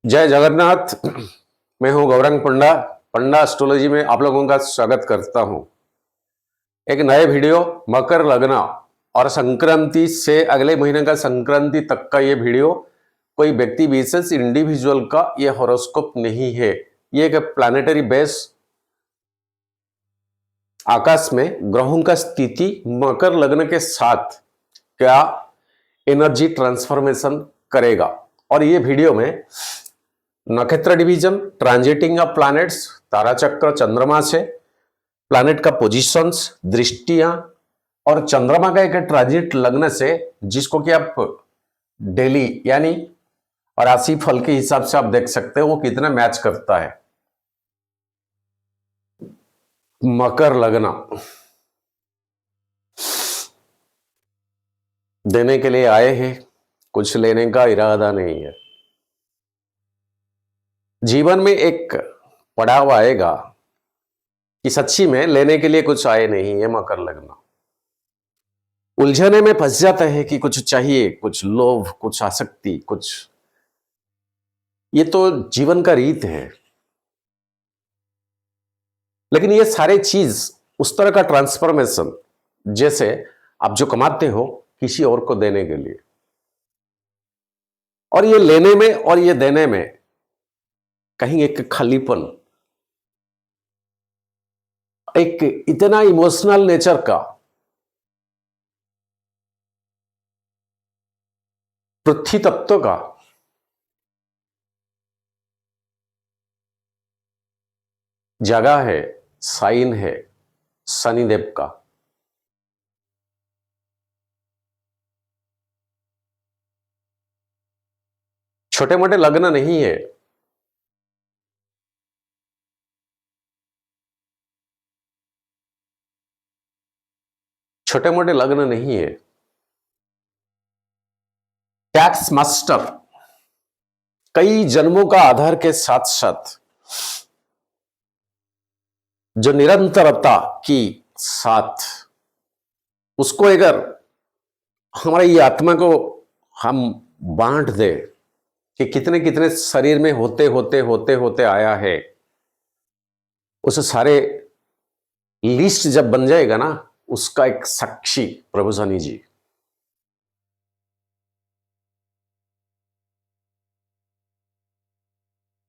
जय जगन्नाथ। मैं हूं गौरंग पंडा। पंडा एस्ट्रोलॉजी में आप लोगों का स्वागत करता हूं। एक नए वीडियो मकर लग्न और संक्रांति से अगले महीने का संक्रांति तक का ये वीडियो कोई व्यक्ति विशेष इंडिविजुअल का ये हॉरोस्कोप नहीं है। ये एक प्लैनेटरी बेस आकाश में ग्रहों का स्थिति मकर लग्न के साथ क्या एनर्जी ट्रांसफॉर्मेशन करेगा। और ये वीडियो में नक्षत्र डिवीजन, ट्रांजिटिंग ऑफ प्लैनेट्स, तारा चक्र, चंद्रमा से प्लैनेट का पोजीशंस, दृष्टियां और चंद्रमा का एक ट्रांजिट लगने से जिसको कि आप डेली यानी राशि फल के हिसाब से आप देख सकते हो वो कितना मैच करता है। मकर लग्न देने के लिए आए हैं, कुछ लेने का इरादा नहीं है। जीवन में एक पड़ाव आएगा कि सच्ची में लेने के लिए कुछ आए नहीं है। मकर लग्न उलझने में फंस जाता है कि कुछ चाहिए, कुछ लोभ, कुछ आसक्ति, कुछ, ये तो जीवन का रीत है। लेकिन ये सारे चीज उस तरह का ट्रांसफॉर्मेशन जैसे आप जो कमाते हो किसी और को देने के लिए, और ये लेने में और ये देने में कहीं एक खालीपन, एक इतना इमोशनल नेचर का, पृथ्वी तत्व का जगह है, साइन है शनिदेव का। छोटे मोटे लग्न नहीं है। छोटे मोटे लग्न नहीं है। टैक्स मास्टर कई जन्मों का आधार के साथ साथ जो निरंतरता की साथ उसको अगर हमारी ये आत्मा को हम बांट दे कि कितने कितने शरीर में होते होते होते होते आया है, उस सारे लिस्ट जब बन जाएगा ना, उसका एक साक्षी प्रभु शनि जी।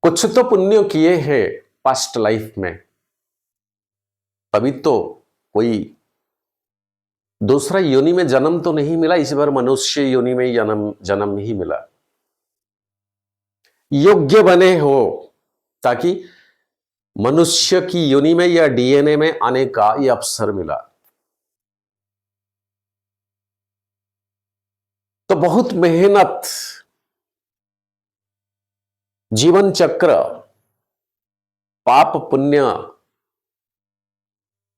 कुछ तो पुण्य किए हैं पास्ट लाइफ में, तभी तो कोई दूसरा योनि में जन्म तो नहीं मिला, इस बार मनुष्य योनि में जन्म ही मिला। योग्य बने हो ताकि मनुष्य की योनि में या डीएनए में आने का यह अवसर मिला। तो बहुत मेहनत, जीवन चक्र, पाप पुण्य,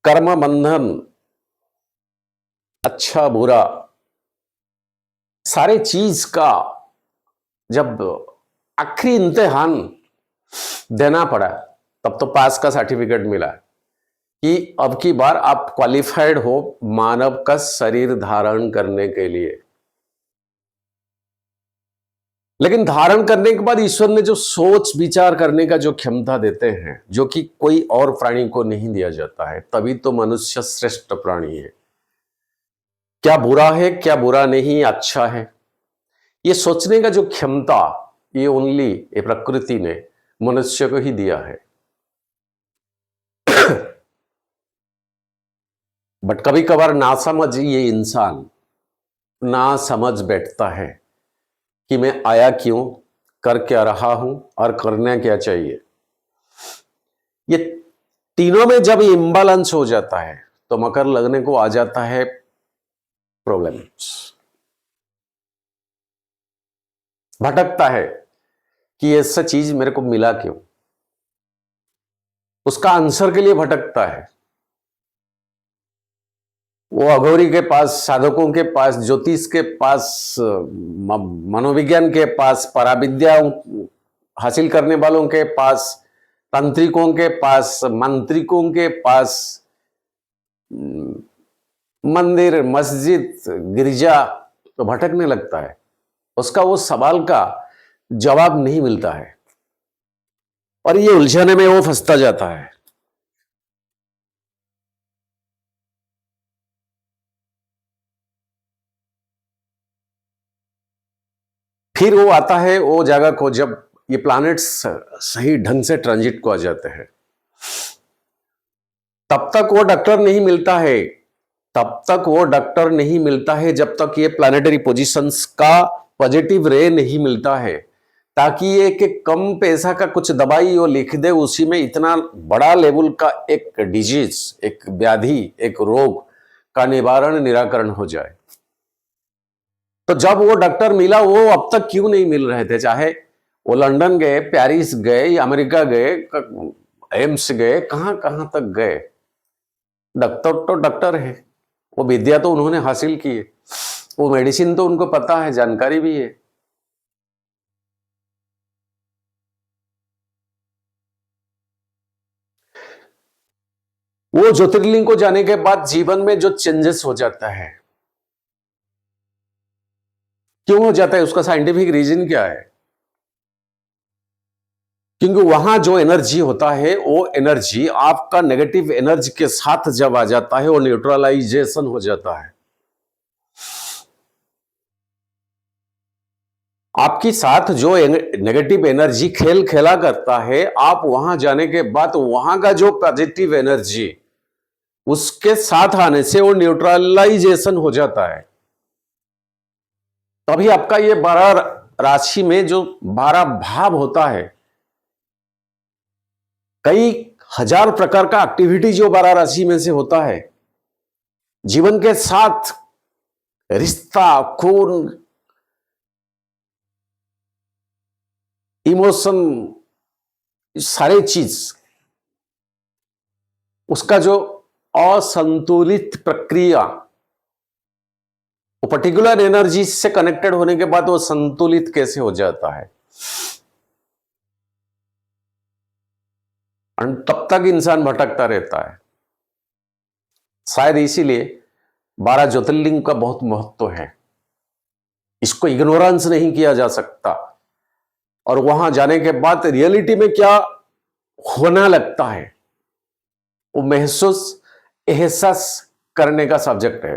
कर्म बंधन, अच्छा बुरा, सारे चीज का जब आखिरी इम्तिहान देना पड़ा तब तो पास का सर्टिफिकेट मिला कि अब की बार आप क्वालिफाइड हो मानव का शरीर धारण करने के लिए। लेकिन धारण करने के बाद ईश्वर ने जो सोच विचार करने का जो क्षमता देते हैं, जो कि कोई और प्राणी को नहीं दिया जाता है, तभी तो मनुष्य श्रेष्ठ प्राणी है। क्या बुरा है, क्या बुरा नहीं, अच्छा है, ये सोचने का जो क्षमता, ये ओनली ये प्रकृति ने मनुष्य को ही दिया है। बट कभी कभार ना समझ ये इंसान ना समझ बैठता है कि मैं आया क्यों, कर क्या रहा हूं और करना क्या चाहिए। ये तीनों में जब इम्बैलेंस हो जाता है तो मकर लगने को आ जाता है प्रॉब्लम्स। भटकता है कि ऐसा चीज मेरे को मिला क्यों, उसका आंसर के लिए भटकता है। वो अघोरी के पास, साधकों के पास, ज्योतिष के पास, मनोविज्ञान के पास, पराविद्या हासिल करने वालों के पास, तांत्रिकों के पास, मंत्रिकों के पास, मंदिर, मस्जिद, गिरजा, तो भटकने लगता है। उसका वो सवाल का जवाब नहीं मिलता है। और ये उलझने में वो फंसता जाता है। फिर वो आता है वो जगह को जब ये प्लैनेट्स सही ढंग से ट्रांजिट को आ जाते हैं, तब तक वो डॉक्टर नहीं मिलता है, तब तक वो डॉक्टर नहीं मिलता है जब तक ये प्लैनेटरी पोजीशंस का पॉजिटिव रे नहीं मिलता है, ताकि ये कि कम पैसा का कुछ दवाई वो लिख दे, उसी में इतना बड़ा लेवल का एक डिजीज, एक व्याधि, एक रोग का निवारण निराकरण हो जाए। तो जब वो डॉक्टर मिला, वो अब तक क्यों नहीं मिल रहे थे, चाहे वो लंदन गए, पेरिस गए या अमेरिका गए, एम्स गए, कहां कहां तक गए, डॉक्टर तो डॉक्टर है, वो विद्या तो उन्होंने हासिल की है, वो मेडिसिन तो उनको पता है, जानकारी भी है। वो ज्योतिर्लिंग को जाने के बाद जीवन में जो चेंजेस हो जाता है, क्यों हो जाता है, उसका साइंटिफिक रीजन क्या है? क्योंकि वहां जो एनर्जी होता है, वो एनर्जी आपका नेगेटिव एनर्जी के साथ जब आ जाता है, वो न्यूट्रलाइजेशन हो जाता है। आपकी साथ जो नेगेटिव एनर्जी खेल खेला करता है, आप वहां जाने के बाद वहां का जो पॉजिटिव एनर्जी उसके साथ आने से वो न्यूट्रलाइजेशन हो जाता है। तभी आपका ये 12 राशि में जो 12 भाव होता है, कई हजार प्रकार का एक्टिविटी जो 12 राशि में से होता है, जीवन के साथ रिश्ता, खून, इमोशन, सारे चीज, उसका जो असंतुलित प्रक्रिया, वो पर्टिकुलर एनर्जी से कनेक्टेड होने के बाद वो संतुलित कैसे हो जाता है, और तब तक इंसान भटकता रहता है। शायद इसीलिए 12 ज्योतिर्लिंग का बहुत महत्व है, इसको इग्नोरेंस नहीं किया जा सकता। और वहां जाने के बाद रियलिटी में क्या होना लगता है, वो महसूस, एहसास करने का सब्जेक्ट है।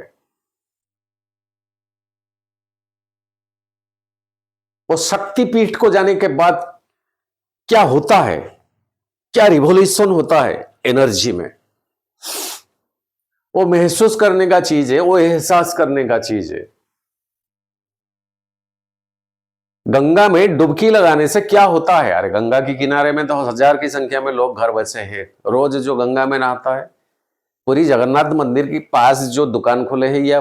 वो शक्तिपीठ को जाने के बाद क्या होता है, क्या रिवॉल्यूशन होता है एनर्जी में, वो महसूस करने का चीज है, वो एहसास करने का चीज है। गंगा में डुबकी लगाने से क्या होता है? अरे गंगा के किनारे में तो 1000 की संख्या में लोग घर बसे हैं। रोज जो गंगा में नहाता है, पूरी जगन्नाथ मंदिर के पास जो दुकान खुले हैं या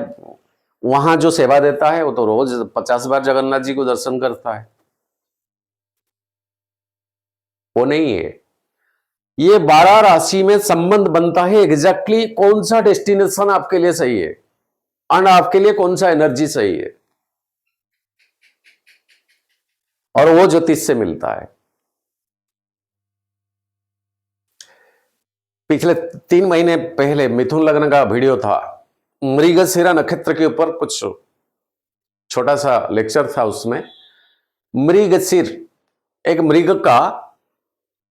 वहां जो सेवा देता है, वो तो रोज 50 बार जगन्नाथ जी को दर्शन करता है। वो नहीं है। ये 12 राशि में संबंध बनता है एग्जैक्टली कौन सा डेस्टिनेशन आपके लिए सही है और आपके लिए कौन सा एनर्जी सही है, और वो ज्योतिष से मिलता है। पिछले 3 महीने पहले मिथुन लग्न का वीडियो था, मृगशिरा नक्षत्र के ऊपर कुछ छोटा सा लेक्चर था। उसमें मृगशिर, एक मृग का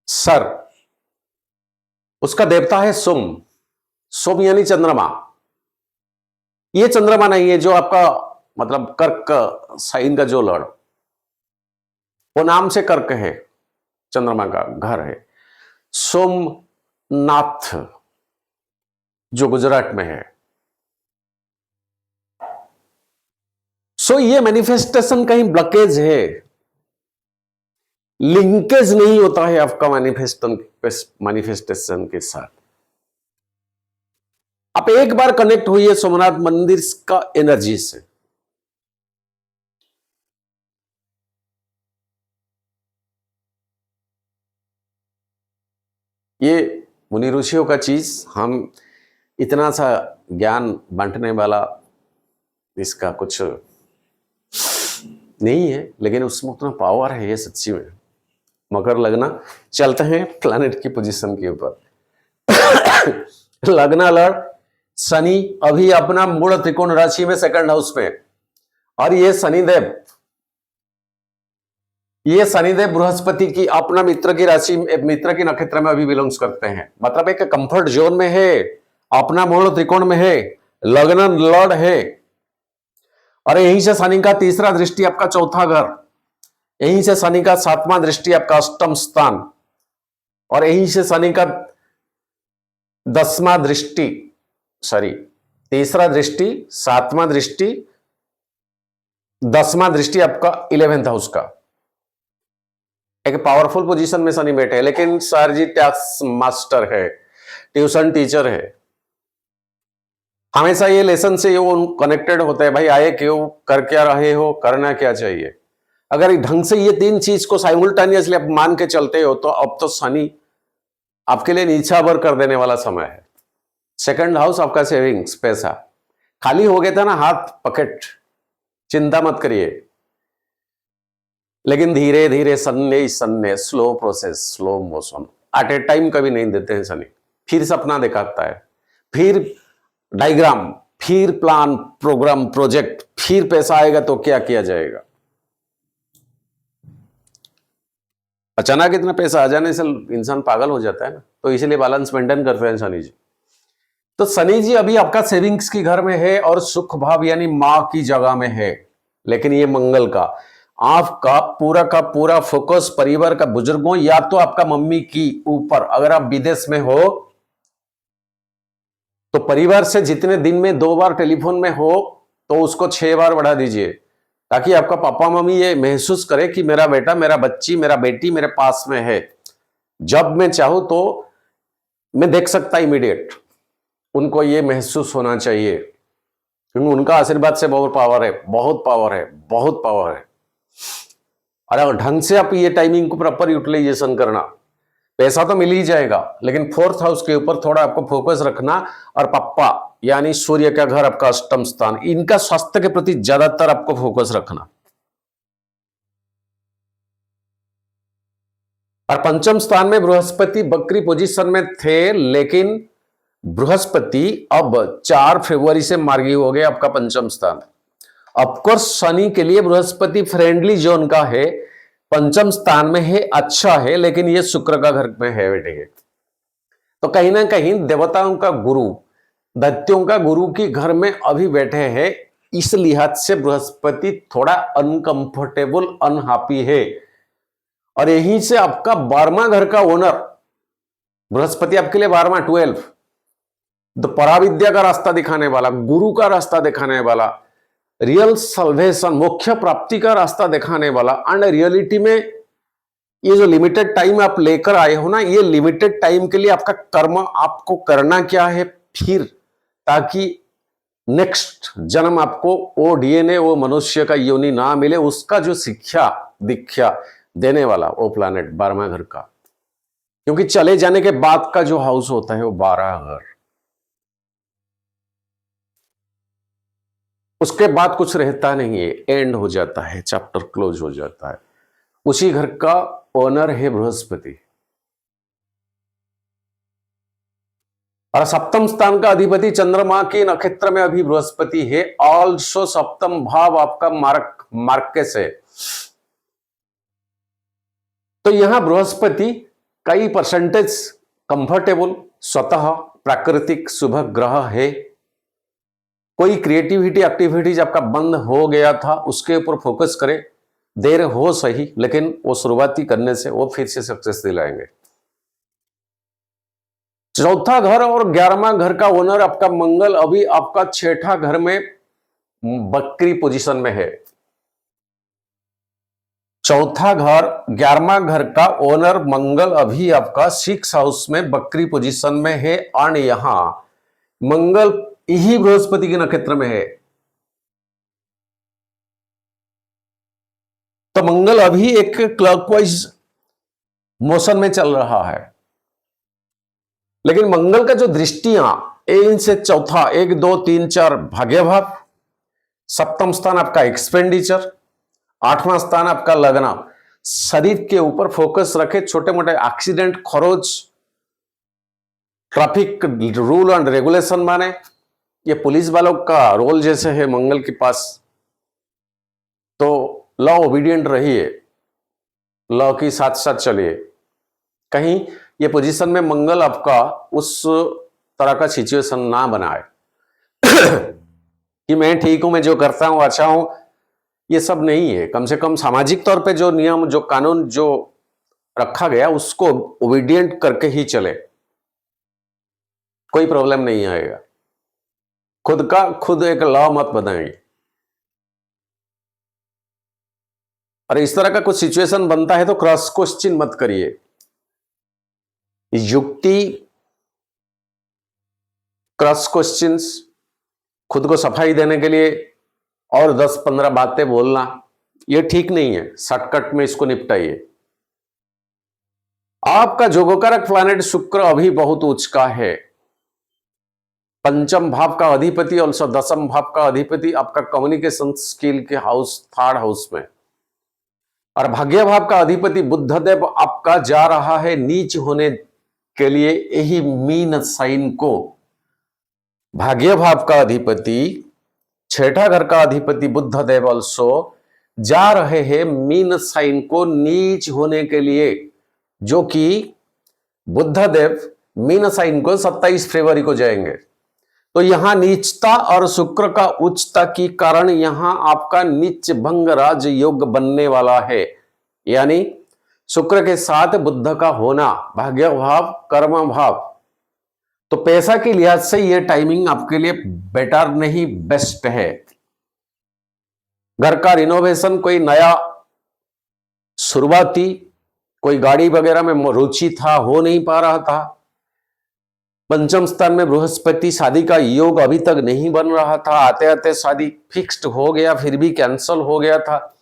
सर, उसका देवता है सोम। सोम यानी चंद्रमा। ये चंद्रमा नहीं है जो आपका मतलब कर्क साइन का जो लड़, वो नाम से कर्क है, चंद्रमा का घर है। सोमनाथ जो गुजरात में है। सो ये मैनिफेस्टेशन कहीं ब्लॉकेज है, लिंकेज नहीं होता है आपका मैनिफेस्टेशन के साथ। आप एक बार कनेक्ट हुई सोमनाथ मंदिर का एनर्जी से, ये मुनि ऋषियों का चीज, हम इतना सा ज्ञान बांटने वाला इसका कुछ नहीं है, लेकिन उसमें उतना पावर है ये सच्ची में। मकर लगना, चलते हैं प्लैनेट की पोजीशन के ऊपर। लगना लड़ शनि अभी अपना मूल त्रिकोण राशि में सेकंड हाउस पे, और ये शनिदेव ये शनिदेव बृहस्पति की अपना मित्र की राशि, मित्र की नक्षत्र में अभी बिलोंग्स करते हैं, मतलब एक कंफर्ट जोन में है, अपना मूल त्रिकोण में है, लग्न लॉर्ड है। और यहीं से शनि का तीसरा दृष्टि आपका चौथा घर, यहीं से शनि का सातवां दृष्टि आपका अष्टम स्थान, और यहीं से शनि का 10वां दृष्टि, सॉरी तीसरा दृष्टि, 7वां दृष्टि, 10वां दृष्टि आपका 11th हाउस का। एक पावरफुल पोजीशन में शनि बैठे है, लेकिन सर जी टैक्स मास्टर है, ट्यूशन टीचर है, हमेशा ये लेसन से वो कनेक्टेड होते हैं, भाई आए क्यों, कर क्या रहे हो, करना क्या चाहिए। अगर ढंग से ये तीन चीज को साइमल्टेनियसली आप मान के चलते हो तो अब तो शनि आपके लिए नीचावर कर देने वाला समय है। सेकंड हाउस आपका सेविंग्स, पैसा खाली हो गया था ना, हाथ पॉकेट, चिंता मत करिए, लेकिन धीरे धीरे सन्ने सन्ने, slow process, slow motion, at a time कभी नहीं देते हैं शनि। फिर सपना दिखाता है, फिर डायग्राम, फिर प्लान, प्रोग्राम, प्रोजेक्ट, फिर पैसा आएगा तो क्या किया जाएगा। अचानक इतना पैसा आ जाने से इंसान पागल हो जाता है ना, तो इसलिए बैलेंस मेंटेन करते हैं शनि जी। तो शनि जी अभी आपका सेविंग्स की घर में है और सुख भाव यानी मां की जगह में है, लेकिन ये मंगल का पूरा फोकस परिवार का, बुजुर्गों या तो आपका मम्मी की ऊपर, अगर आप विदेश में हो तो परिवार से जितने दिन में 2 बार टेलीफोन में हो तो उसको 6 बार बढ़ा दीजिए, ताकि आपका पापा मम्मी ये महसूस करे कि मेरा बेटा, मेरा बच्ची, मेरा बेटी मेरे पास में है, जब मैं चाहूं तो मैं देख सकता इमीडिएट। उनको ये महसूस होना चाहिए, क्योंकि उनका आशीर्वाद से बहुत पावर है, बहुत पावर है, बहुत पावर है। और अगर ढंग से आप ये टाइमिंग को प्रॉपर यूटिलाइजेशन करना, पैसा तो मिल ही जाएगा, लेकिन 4th हाउस के ऊपर थोड़ा आपको फोकस रखना। और पप्पा यानी सूर्य का घर आपका अष्टम स्थान, इनका स्वास्थ्य के प्रति ज्यादातर आपको फोकस रखना। और पंचम स्थान में बृहस्पति बकरी पोजीशन में थे, लेकिन बृहस्पति अब 4 फरवरी से मार्गी हो गए आपका पंचम स्थान। ऑफकोर्स शनि के लिए बृहस्पति फ्रेंडली जोन का है, पंचम स्थान में है, अच्छा है, लेकिन ये शुक्र का घर में है बैठे, तो कहीं ना कहीं देवताओं का गुरु, दैत्यों का गुरु की घर में अभी बैठे हैं। इस लिहाज से बृहस्पति थोड़ा अनकंफर्टेबल, अनहैप्पी है। और यहीं से आपका 12वां घर का ओनर बृहस्पति आपके लिए 12वां 12, तो पराविद्या का रास्ता दिखाने वाला, गुरु का रास्ता दिखाने वाला, रियल सल्वेशन, मोक्ष प्राप्ति का रास्ता दिखाने वाला। एंड रियलिटी में ये जो लिमिटेड टाइम आप लेकर आए हो ना, ये लिमिटेड टाइम के लिए आपका कर्म आपको करना क्या है फिर, ताकि नेक्स्ट जन्म आपको वो डीएनए, वो मनुष्य का योनि ना मिले, उसका जो शिक्षा दीक्षा देने वाला वो प्लैनेट 12वां घर का। क्योंकि चले जाने के बाद का जो हाउस होता है वो 12 घर, उसके बाद कुछ रहता नहीं है, एंड हो जाता है, चैप्टर क्लोज हो जाता है। उसी घर का ओनर है बृहस्पति। और सप्तम स्थान का अधिपति चंद्रमा के नक्षत्र में अभी बृहस्पति है, ऑल्सो सप्तम भाव आपका मार्केस है। तो यहां बृहस्पति कई परसेंटेज कंफर्टेबल, स्वतः प्राकृतिक शुभ ग्रह है। कोई क्रिएटिविटी एक्टिविटीज आपका बंद हो गया था, उसके ऊपर फोकस करें, देर हो सही, लेकिन वो शुरुआती करने से वो फिर से सक्सेस दिलाएंगे। चौथा घर और 11वां घर का ओनर आपका मंगल अभी आपका 6ठा घर में बकरी पोजीशन में है। चौथा घर 11वां घर का ओनर मंगल अभी आपका 6 हाउस में बकरी पोजीशन में है, और यहां मंगल यही बृहस्पति के नक्षत्र में है। तो मंगल अभी एक क्लॉकवाइज मोशन में चल रहा है, लेकिन मंगल का जो दृष्टियां इनसे चौथा, 1 2 3 4 भाग्य भाव, सप्तम स्थान आपका एक्सपेंडिचर, 8वां स्थान आपका लगना, शरीर के ऊपर फोकस रखे, छोटे मोटे एक्सीडेंट, खरोच, ट्रैफिक रूल एंड रेगुलेशन माने, ये पुलिस वालों का रोल जैसे है मंगल के पास, तो लॉ ओबीडियंट रहिए। लॉ की साथ साथ चलिए, कहीं ये पोजीशन में मंगल आपका उस तरह का सिचुएशन ना बनाए कि मैं ठीक हूं, मैं जो करता हूं अच्छा हूं, ये सब नहीं है। कम से कम सामाजिक तौर पे जो नियम, जो कानून जो रखा गया उसको ओबीडिएंट करके ही चले, कोई प्रॉब्लम नहीं आएगा। खुद का खुद एक लॉ मत बनाइए। और इस तरह का कुछ सिचुएशन बनता है तो क्रॉस क्वेश्चन मत करिए। युक्ति, क्रॉस क्वेश्चंस, खुद को सफाई देने के लिए और 10-15 बातें बोलना, ये ठीक नहीं है। शॉर्टकट में इसको निपटाइए। आपका जोगकारक प्लैनेट शुक्र अभी बहुत उच्च का है। पंचम भाव का अधिपति और दसम भाव का अधिपति आपका कम्युनिकेशन स्किल के हाउस, थर्ड हाउस में, और भाग्य भाव का अधिपति बुधदेव आपका जा रहा है नीच होने के लिए यही मीन साइन को। भाग्य भाव का अधिपति, छठा घर का अधिपति बुधदेव ऑल्सो जा रहे हैं मीन साइन को नीच होने के लिए, जो कि बुधदेव मीन साइन को 27 फरवरी को जाएंगे। तो यहां नीचता और शुक्र का उच्चता के कारण यहां आपका नीच भंग राज योग बनने वाला है। यानी शुक्र के साथ बुध का होना, भाग्य भाव, कर्म भाव, तो पैसा के लिहाज से यह टाइमिंग आपके लिए बेटर नहीं, बेस्ट है। घर का रिनोवेशन, कोई नया शुरुआती, कोई गाड़ी वगैरह में रुचि था, हो नहीं पा रहा था। पंचम स्थान में बृहस्पति, शादी का योग अभी तक नहीं बन रहा था, आते आते शादी फिक्स्ड हो गया, फिर भी कैंसल हो गया था।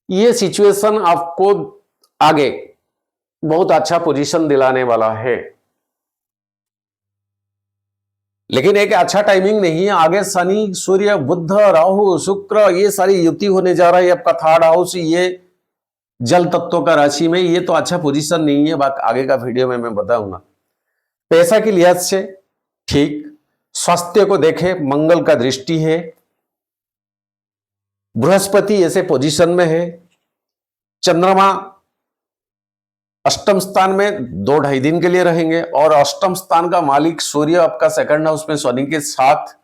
ये सिचुएशन आपको आगे बहुत अच्छा पोजीशन दिलाने वाला है, लेकिन एक अच्छा टाइमिंग नहीं है। आगे शनि, सूर्य, बुध, राहु, शुक्र, ये सारी युति होने जा रहा है। आपका थर्ड हाउस ये जल तत्व का राशि में, ये तो अच्छा पोजीशन नहीं है। बात आगे का वीडियो में मैं बताऊंगा। पैसा की लिहाज से ठीक, स्वास्थ्य को देखे, मंगल का दृष्टि है, बृहस्पति ऐसे पोजीशन में है, चंद्रमा अष्टम स्थान में 2-2.5 दिन के लिए रहेंगे, और अष्टम स्थान का मालिक सूर्य आपका सेकंड हाउस में शनि के साथ।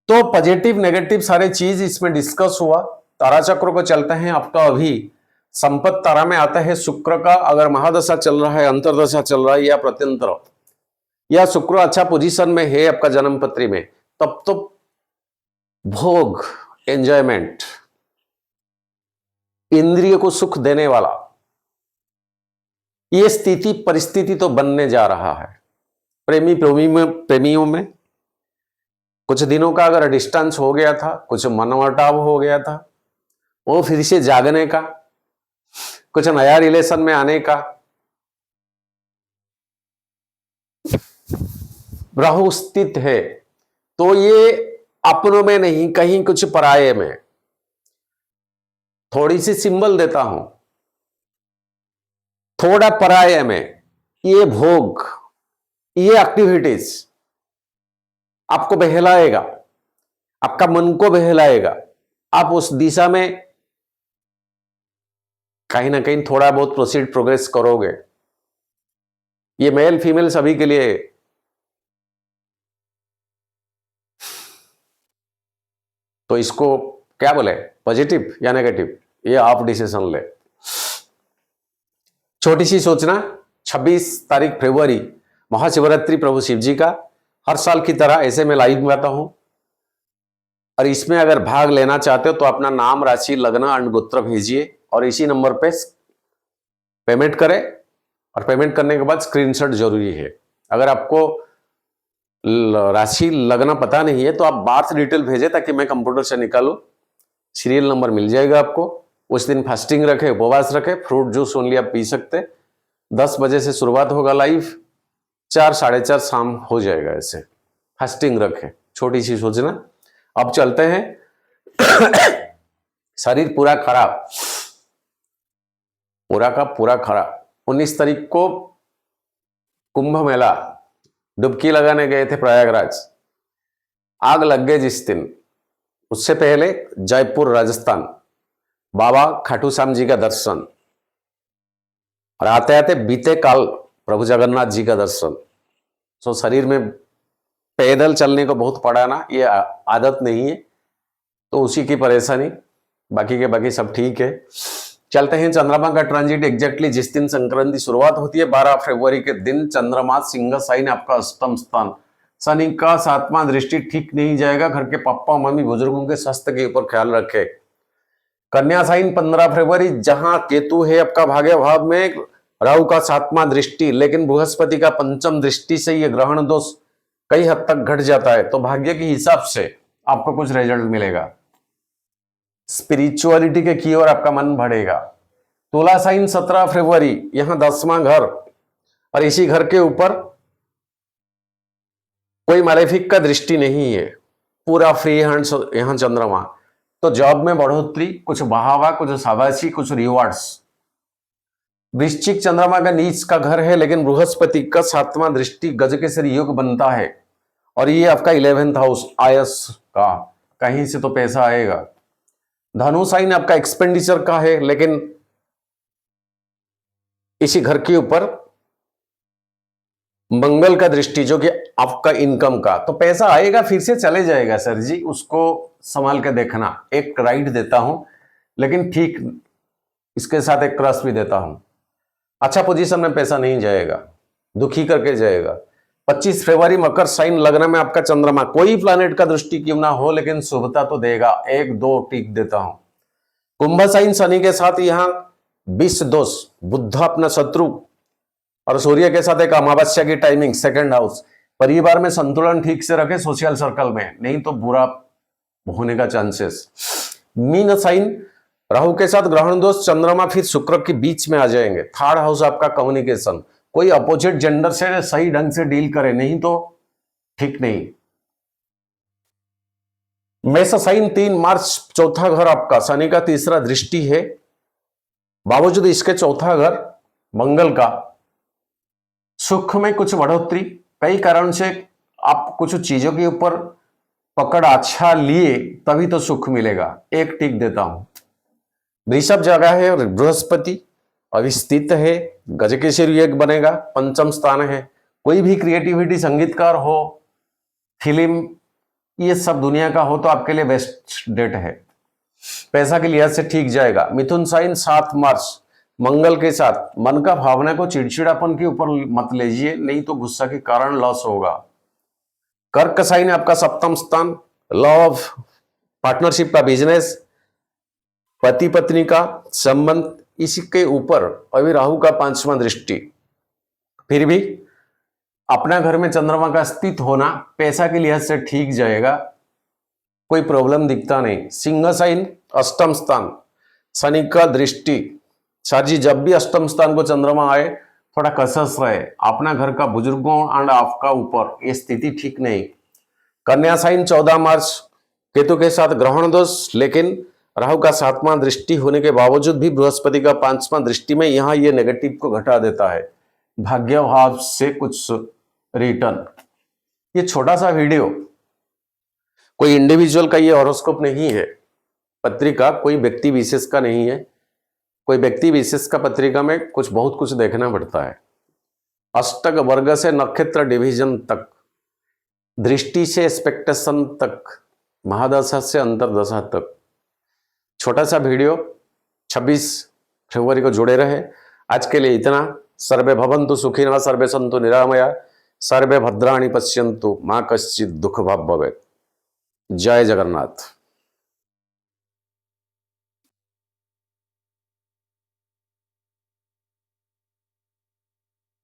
तो पॉजिटिव नेगेटिव सारे चीज इसमें डिस्कस हुआ। तारा चक्र को चलते हैं। आपका अभी संपत्ति तारा में आता है शुक्र का, अगर महादशा चल रहा है, अंतरदशा चल रहा है या प्रत्यंतर, या शुक्र अच्छा पोजीशन में है आपका जन्म पत्री में, तब तो भोग, एंजॉयमेंट, इंद्रिय को सुख देने वाला ये स्थिति परिस्थिति तो बनने जा रहा है। प्रेमियों में कुछ दिनों का अगर डिस्टेंस हो गया था, कुछ मनमुटाव हो गया था, वो फिर से जागने का, कुछ नया रिलेशन में आने का। राहु स्थित है तो ये अपनों में नहीं, कहीं कुछ पराये में। थोड़ी सी सिंबल देता हूं, थोड़ा पराये में, ये भोग, ये एक्टिविटीज आपको बहलाएगा, आपका मन को बहलाएगा। आप उस दिशा में कहीं ना कहीं थोड़ा बहुत प्रोग्रेस करोगे। ये मेल फीमेल सभी के लिए। तो इसको क्या बोले, पॉजिटिव या नेगेटिव, ये आप डिसीजन ले। छोटी सी सोचना, 26 तारीख फरवरी महाशिवरात्रि प्रभु शिव जी का, हर साल की तरह ऐसे में लाइव में आता हूं। और इसमें अगर भाग लेना चाहते हो तो अपना नाम, राशि, लग्न एंड गोत्र भेजिए और इसी नंबर पे पेमेंट करें। और पेमेंट करने के बाद स्क्रीनशॉट जरूरी है। अगर आपको राशि, लग्न पता नहीं है तो आप बार्थ डिटेल भेजें ताकि मैं कंप्यूटर से निकालूं। सीरियल नंबर मिल जाएगा आपको। उस दिन फास्टिंग रखे, उपवास रखे, फ्रूट जूस ओनली आप पी सकते। 10 बजे से शुरुआत होगा लाइव, 4, 4:30 शाम हो जाएगा। ऐसे फास्टिंग रखे, छोटी सी सोचना। अब चलते हैं। शरीर पूरा खराब, पूरा का पूरा खराब। 19 तारीख को कुंभ मेला डुबकी लगाने गए थे प्रयागराज, आग लग गई जिस दिन। उससे पहले जयपुर राजस्थान बाबा खाटू श्याम जी का दर्शन, और आते आते बीते काल प्रभु जगन्नाथ जी का दर्शन। तो शरीर में पैदल चलने को बहुत पड़ा ना, ये आदत नहीं है, तो उसी की परेशानी, बाकी के बाकी सब ठीक है। चलते हैं चंद्रमा का ट्रांजिट एग्जैक्टली जिस दिन संक्रांति शुरुआत होती है 12 फरवरी के दिन चंद्रमा सिंह साइन आपका अष्टम स्थान, शनि का 7वां दृष्टि ठीक नहीं जाएगा। घर के पापा मम्मी बुजुर्गों के स्वास्थ्य के ऊपर ख्याल रखे। कन्या साइन 15 फरवरी, जहां केतु है आपका भाग्य भाव में, राहु का 7वां दृष्टि, लेकिन बृहस्पति का 5म दृष्टि से ये ग्रहण दोष कई हद तक घट जाता है, तो भाग्य के हिसाब से आपको कुछ रिजल्ट मिलेगा। स्पिरिचुअलिटी के की ओर आपका मन बढ़ेगा। तुला साइन 17 फरवरी, यहां 10वां घर, और इसी घर के ऊपर कोई मैलेफिक का दृष्टि नहीं है, पूरा फ्री हैंड यहां चंद्रमा। तो जॉब में बढ़ोतरी, कुछ बहावा, कुछ शाबाशी, कुछ रिवॉर्ड्स। वृश्चिक चंद्रमा का नीच का घर है, लेकिन बृहस्पति का 7वां दृष्टि गजकेसरी योग बनता है, और ये आपका 11th हाउस आयस का, कहीं से तो पैसा आएगा। धनु साइन आपका एक्सपेंडिचर का है, लेकिन इसी घर के ऊपर मंगल का दृष्टि जो कि आपका इनकम का, तो पैसा आएगा फिर से चले जाएगा सर जी, उसको संभाल के देखना। एक राइट देता हूं, लेकिन ठीक इसके साथ एक क्रॉस भी देता हूं। अच्छा पोजीशन में पैसा नहीं जाएगा, दुखी करके जाएगा। 25 फरवरी मकर साइन लग्न में आपका चंद्रमा, कोई प्लैनेट का दृष्टि क्यों ना हो, लेकिन शुभता तो देगा। 1-2 टिक देता हूं। कुंभ साइन शनि के साथ यहां 20 दोष, बुध अपना शत्रु, और सूर्य के साथ एक अमावस्या की टाइमिंग 2nd हाउस। परिवार में संतुलन ठीक से रखे, सोशल सर्कल में, नहीं तो बुरा होने का चांसेस। मीन साइन राहु के साथ ग्रहण दोष, चंद्रमा फिर शुक्र के बीच में आ जाएंगे। 3rd हाउस आपका कम्युनिकेशन, कोई अपोजिट जेंडर से सही ढंग से डील करे, नहीं तो ठीक नहीं। मेष साइन 3 मार्च, 4था घर आपका, शनि का 3रा दृष्टि है, बावजूद इसके 4था घर मंगल का। सुख में कुछ बढ़ोतरी, कई कारण से आप कुछ चीजों के ऊपर पकड़ अच्छा लिए तभी तो सुख मिलेगा, एक टिक देता हूं। वृषभ जगह है और बृहस्पति अभी स्थित है, गजकेसरी योग बनेगा, 5म स्थान है। कोई भी क्रिएटिविटी, संगीतकार हो, फिल्म, ये सब दुनिया का हो तो आपके लिए बेस्ट डेट है। पैसा के लिहाज से ठीक जाएगा। मिथुन साइन 7 मार्च, मंगल के साथ, मन का भावना को चिड़चिड़ापन के ऊपर मत लीजिए, नहीं तो गुस्सा के कारण लॉस होगा। कर्क साइन आपका 7म स्थान, लॉ ऑफ पार्टनरशिप का बिजनेस, पति पत्नी का संबंध, इसके ऊपर अभी राहु का 5वां दृष्टि। फिर भी अपना घर में चंद्रमा का स्थित होना पैसा के लिहाज से ठीक जाएगा, कोई प्रॉब्लम दिखता नहीं। सिंह साइन 8म स्थान, शनि का दृष्टि। सर जी जब भी 8म स्थान को चंद्रमा आए थोड़ा कसस रहे, अपना घर का बुजुर्गों एंड आपका ऊपर, ये स्थिति ठीक नहीं। कन्या साइन 14 मार्च, केतु के साथ ग्रहण दोष, लेकिन राहु का 7वां दृष्टि होने के बावजूद भी बृहस्पति का 5वां दृष्टि में यहां ये नेगेटिव को घटा देता है। भाग्य भाव से कुछ रिटर्न। ये छोटा सा वीडियो कोई इंडिविजुअल का ये हॉरोस्कोप नहीं है, पत्रिका कोई व्यक्ति विशेष का नहीं है। कोई व्यक्ति विशेष का पत्रिका में बहुत कुछ देखना पड़ता है। अष्टक वर्ग से नक्षत्र डिवीजन तक, दृष्टि से एक्सपेक्टेशन तक, महादशा से अंतरदशा तक, छोटा सा वीडियो 26 फरवरी को जुड़े रहे। आज के लिए इतना। सर्वे भवन्तु सुखिनः, सर्वे सन्तु निरामया, सर्वे भद्राणि पश्यन्तु, मा कश्चित् दुःख भाग् भवेत्। जय जगन्नाथ।